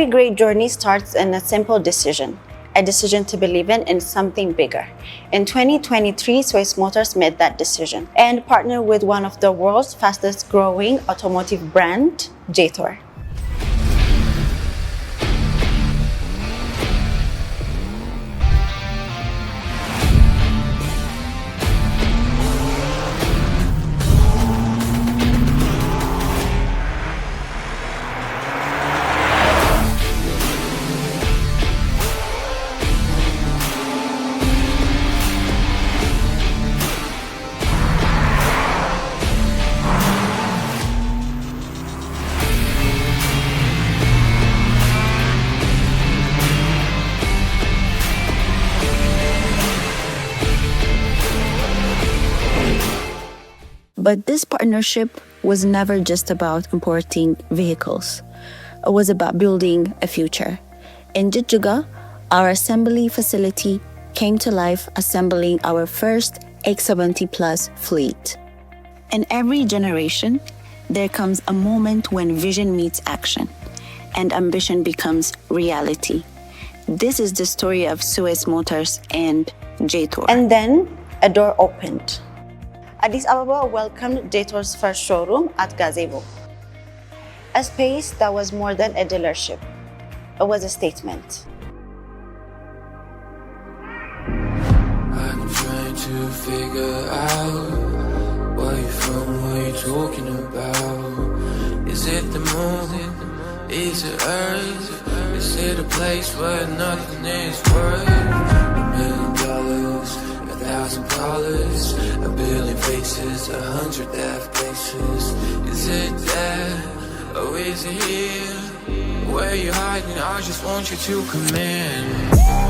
Every great journey starts in a simple decision, a decision to believe in something bigger. In 2023, Suweys Motors made that decision and partnered with one of the world's fastest growing automotive brand, Jetour. But this partnership was never just about importing vehicles. It was about building a future. In Jigjiga, our assembly facility came to life, assembling our first X70 Plus fleet. In every generation, there comes a moment when vision meets action and ambition becomes reality. This is the story of Suweys Motors and Jetour. And then a door opened. Addis Ababa welcomed Jetour's first showroom at Gazebo. A space that was more than a dealership. It was a statement. I'm trying to figure out where you're from, what you're talking about. Is it the moon? Is it Earth? Is it a place where nothing is worth $1 million? $1,000, a billion faces, 100 death places. Is it there, or is it here? Where you hiding? I just want you to come in.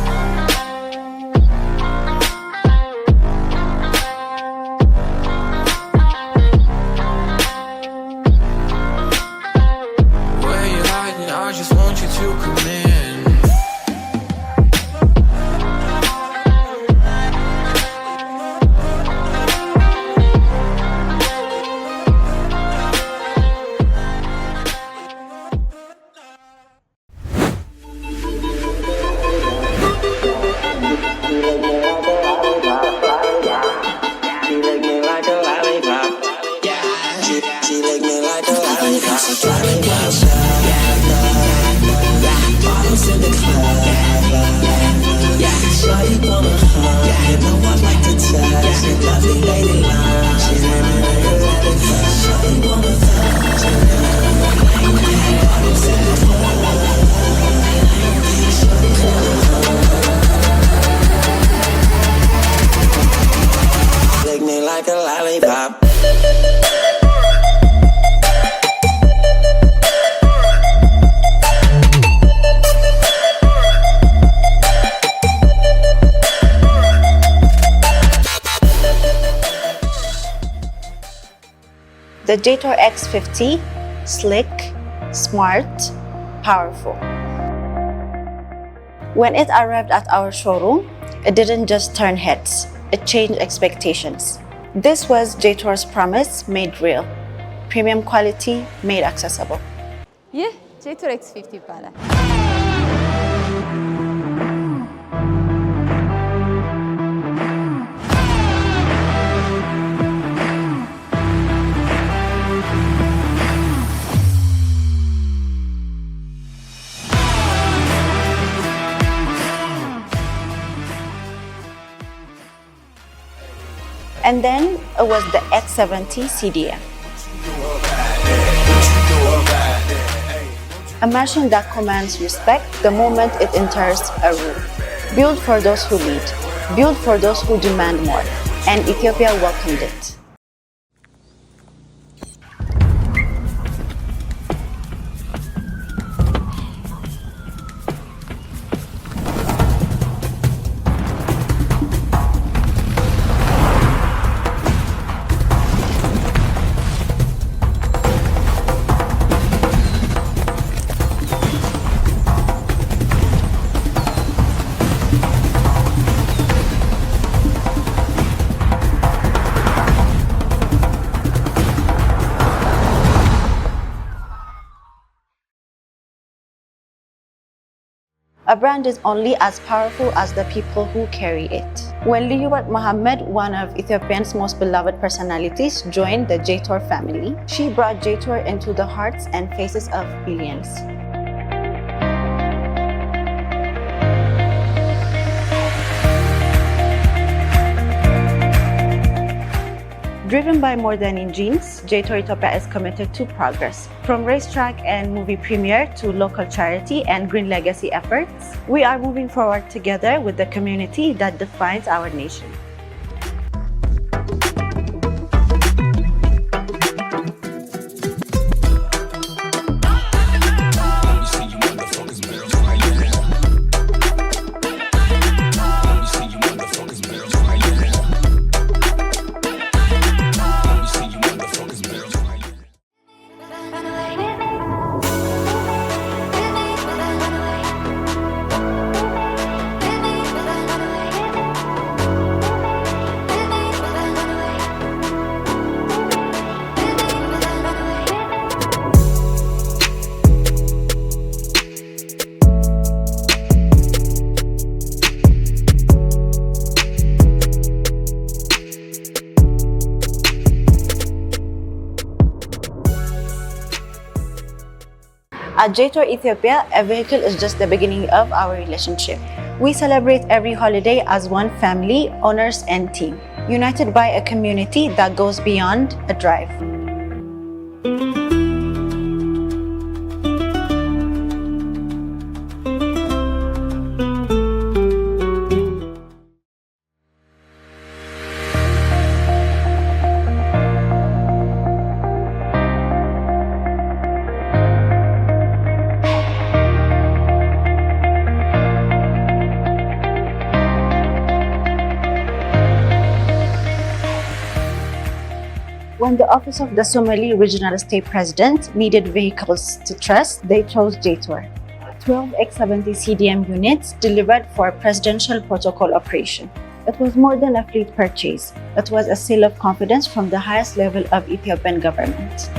The Jetour X50, slick, smart, powerful. When it arrived at our showroom, it didn't just turn heads, it changed expectations. This was Jetour's promise made real, premium quality made accessible. ይህ Jetour X50 ይባላል። And then it was the X70 CDM. A machine that commands respect the moment it enters a room. Built for those who lead, built for those who demand more, and Ethiopia welcomed it. A brand is only as powerful as the people who carry it. When Liyubat Mohammed, one of Ethiopia's most beloved personalities, joined the Jetour family, she brought Jetour into the hearts and faces of billions. Driven by more than in genes, Jetour Ethiopia is committed to progress. From racetrack and movie premiere to local charity and green legacy efforts, we are moving forward together with the community that defines our nation. At Jetour Ethiopia, a vehicle is just the beginning of our relationship. We celebrate every holiday as one family, owners, and team, united by a community that goes beyond a drive. When the office of the Somali Regional State President needed vehicles to trust, they chose Jetour. 12 X70 CDM units delivered for presidential protocol operation. It was more than a fleet purchase. It was a seal of confidence from the highest level of Ethiopian government.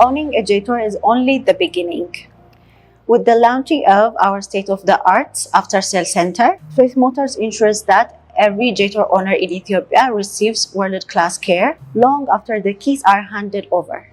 Owning a Jetour is only the beginning. With the launching of our state-of-the-art after-sales center, Suweys Motors ensures that every Jetour owner in Ethiopia receives world-class care long after the keys are handed over.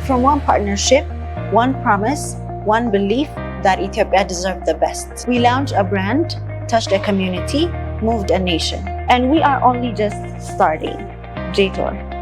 From one partnership, one promise, one belief that Ethiopia deserves the best. We launched a brand, touched a community, moved a nation. And we are only just starting. Jetour.